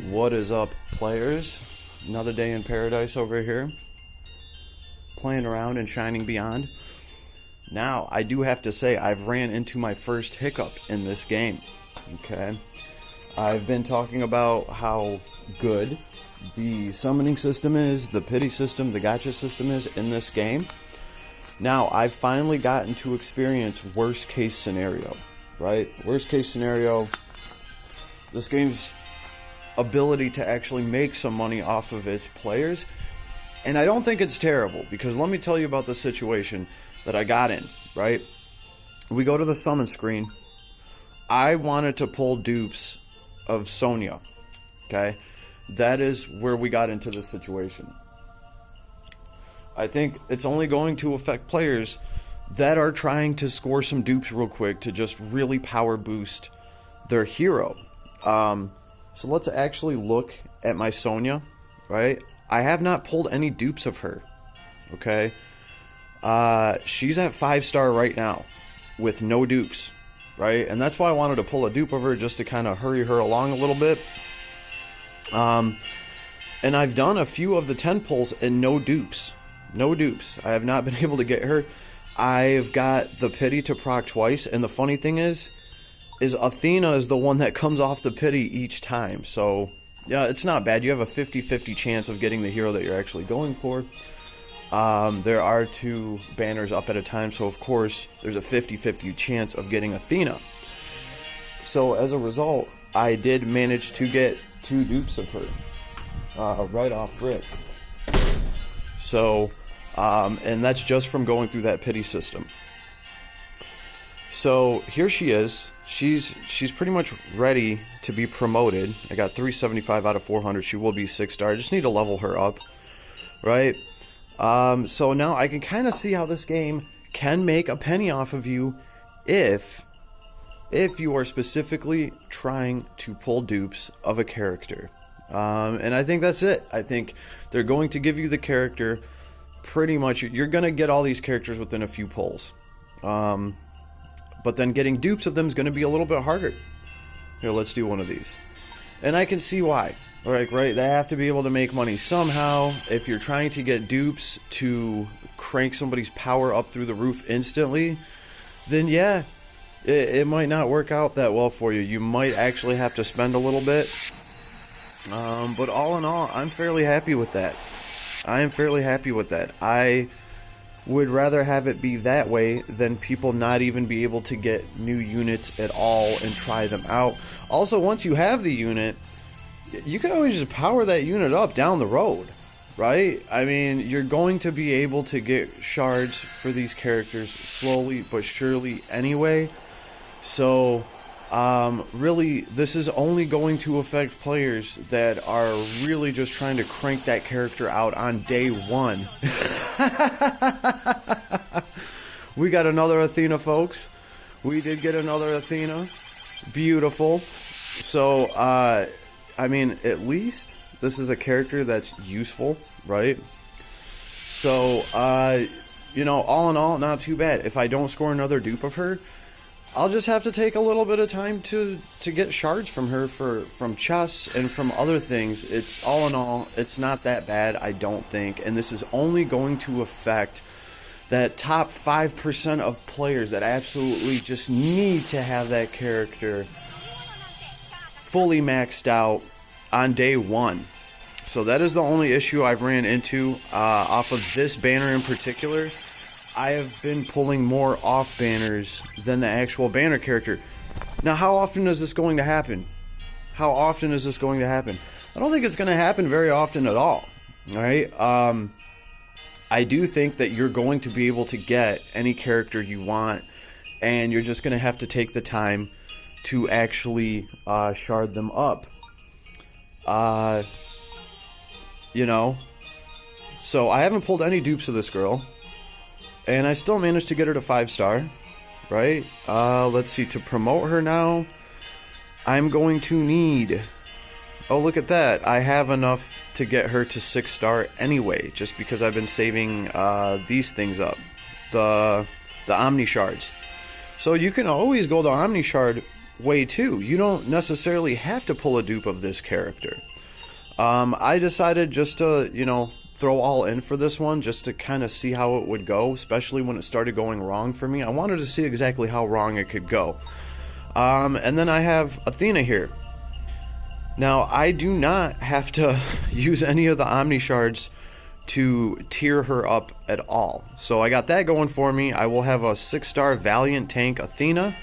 What is up, players? Another day in paradise over here, playing around and shining beyond. Now, I do have to say, I've ran into my first hiccup in this game. Okay, I've been talking about how good the summoning system is, the pity system, the gacha system is in this game. Now, I've finally gotten to experience worst case scenario, right? Worst case scenario, this game's ability to actually make some money off of its players. And I don't think it's terrible, because let me tell you about the situation that I got in, right? We go to the summon screen. I wanted to pull dupes of Sonya, okay? That is where we got into this situation. I think it's only going to affect players that are trying to score some dupes real quick to just really power boost their hero. So let's actually look at my Sonya, right? I have not pulled any dupes of her, okay? She's at 5-star right now with no dupes, right? And that's why I wanted to pull a dupe of her, just to kind of hurry her along a little bit. And I've done a few of the 10 pulls and no dupes. No dupes. I have not been able to get her. I've got the pity to proc twice, and the funny thing is Athena is the one that comes off the pity each time. So, yeah, it's not bad. You have a 50-50 chance of getting the hero that you're actually going for. There are 2 banners up at a time, so of course there's a 50-50 chance of getting Athena. So as a result, I did manage to get 2 dupes of her right off rip. So, and that's just from going through that pity system. So here she is. She's pretty much ready to be promoted. I got 375 out of 400. She will be 6-star. I just need to level her up, right? So now I can kind of see how this game can make a penny off of you if you are specifically trying to pull dupes of a character. And I think that's it. I think they're going to give you the character pretty much. You're going to get all these characters within a few pulls. But then getting dupes of them is going to be a little bit harder. Here, let's do one of these. And I can see why. Right, they have to be able to make money somehow. If you're trying to get dupes to crank somebody's power up through the roof instantly, then yeah, it might not work out that well for you. You might actually have to spend a little bit. But all in all, I'm fairly happy with that. I am fairly happy with that. I would rather have it be that way than people not even be able to get new units at all and try them out. Also, once you have the unit, you can always just power that unit up down the road, right? I mean, you're going to be able to get shards for these characters slowly but surely anyway. So, really, this is only going to affect players that are really just trying to crank that character out on day 1. We got another Athena, folks. We did get another Athena. Beautiful. So, I mean, at least this is a character that's useful, right? So, you know, all in all, not too bad. If I don't score another dupe of her, I'll just have to take a little bit of time to get shards from her from chests and from other things. It's all in all, it's not that bad, I don't think. And this is only going to affect that top 5% of players that absolutely just need to have that character fully maxed out on day 1. So that is the only issue I've ran into off of this banner in particular. I have been pulling more off banners than the actual banner character. Now, how often is this going to happen? How often is this going to happen? I don't think it's going to happen very often at all. Alright? I do think that you're going to be able to get any character you want, and you're just going to have to take the time to actually shard them up. You know? So, I haven't pulled any dupes of this girl. And I still managed to get her to 5-star, right? Let's see, to promote her now, I'm going to need... Oh, look at that. I have enough to get her to 6-star anyway, just because I've been saving these things up. The Omni Shards. So you can always go the Omni Shard way too. You don't necessarily have to pull a dupe of this character. I decided just to, throw all in for this one, just to kind of see how it would go, especially when it started going wrong for me. I wanted to see exactly how wrong it could go. And then I have Athena here. Now, I do not have to use any of the Omni Shards to tier her up at all. So I got that going for me. I will have a 6-star Valiant tank Athena.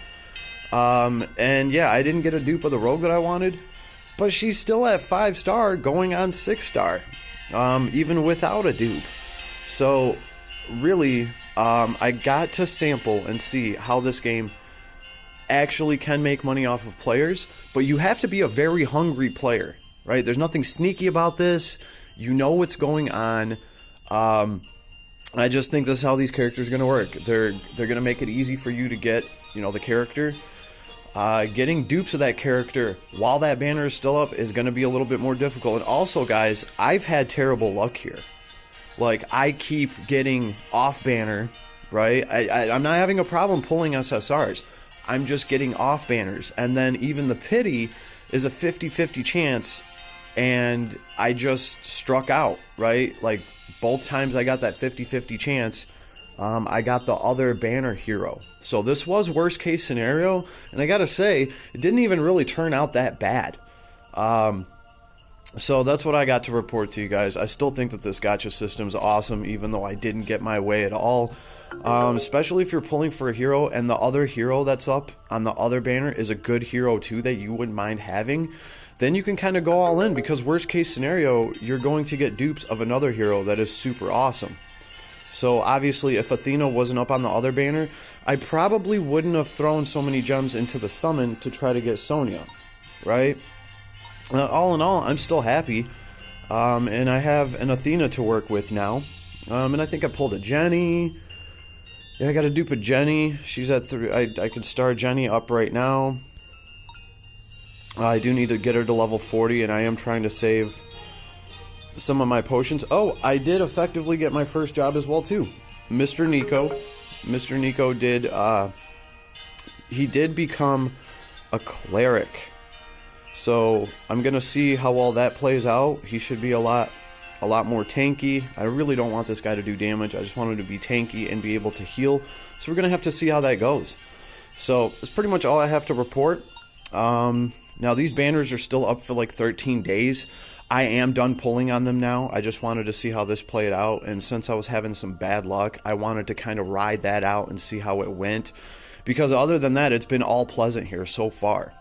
And yeah, I didn't get a dupe of the rogue that I wanted, but she's still at 5-star going on 6-star, even without a dupe. So really, I got to sample and see how this game actually can make money off of players, but you have to be a very hungry player, right? There's nothing sneaky about this. You know what's going on. I just think this is how these characters are going to work. They're going to make it easy for you to get, the character. Getting dupes of that character while that banner is still up is going to be a little bit more difficult. And also, guys, I've had terrible luck here. Like, I keep getting off banner, right? I'm not having a problem pulling SSRs. I'm just getting off banners. And then even the pity is a 50-50 chance, and I just struck out, right? Like, both times I got that 50-50 chance, I got the other banner hero. So this was worst case scenario, and I gotta say, it didn't even really turn out that bad. So that's what I got to report to you guys. I still think that this gacha system is awesome, even though I didn't get my way at all. Especially if you're pulling for a hero, and the other hero that's up on the other banner is a good hero too that you wouldn't mind having. Then you can kind of go all in, because worst case scenario, you're going to get dupes of another hero that is super awesome. So obviously, if Athena wasn't up on the other banner, I probably wouldn't have thrown so many gems into the summon to try to get Sonya, right? All in all, I'm still happy, and I have an Athena to work with now, and I think I pulled a Jenny. Yeah, I got a dupe of Jenny. She's at 3. I could start Jenny up right now. I do need to get her to level 40, and I am trying to save some of my potions. Oh, I did effectively get my first job as well too. Mr. Nico did, he did become a cleric. So I'm gonna see how all that plays out. He should be a lot more tanky. I really don't want this guy to do damage. I just want him to be tanky and be able to heal. So we're gonna have to see how that goes. So that's pretty much all I have to report. Now these banners are still up for like 13 days. I am done pulling on them now. I just wanted to see how this played out, and since I was having some bad luck, I wanted to kind of ride that out and see how it went, because other than that, it's been all pleasant here so far.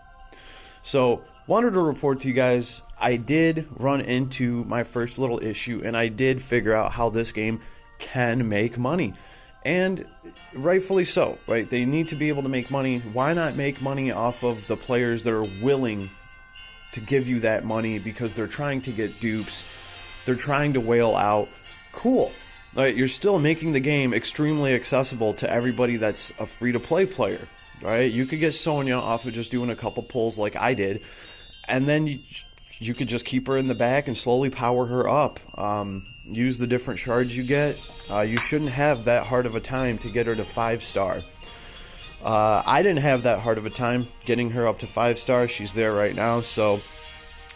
So, wanted to report to you guys, I did run into my first little issue, and I did figure out how this game can make money. And rightfully so, right? They need to be able to make money. Why not make money off of the players that are willing to give you that money, because they're trying to get dupes, they're trying to whale out? Cool. Right? You're still making the game extremely accessible to everybody that's a free-to-play player. Right? You could get Sonya off of just doing a couple pulls like I did, and then you could just keep her in the back and slowly power her up. Use the different shards you get. You shouldn't have that hard of a time to get her to 5-star. I didn't have that hard of a time getting her up to 5-star. She's there right now, so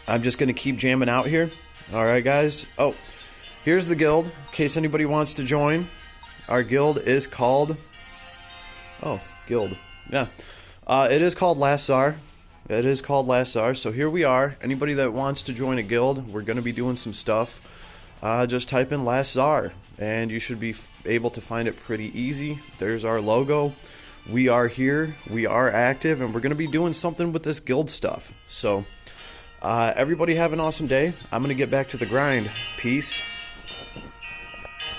I'm just going to keep jamming out here. Alright, guys. Oh, here's the guild, in case anybody wants to join. Our guild is called... Oh, guild. Yeah. It is called Last Tsar. It is called Last Tsar. So here we are. Anybody that wants to join a guild, we're going to be doing some stuff. Just type in Last Tsar, and you should be able to find it pretty easy. There's our logo. We are here. We are active, and we're going to be doing something with this guild stuff. So, everybody have an awesome day. I'm going to get back to the grind. Peace.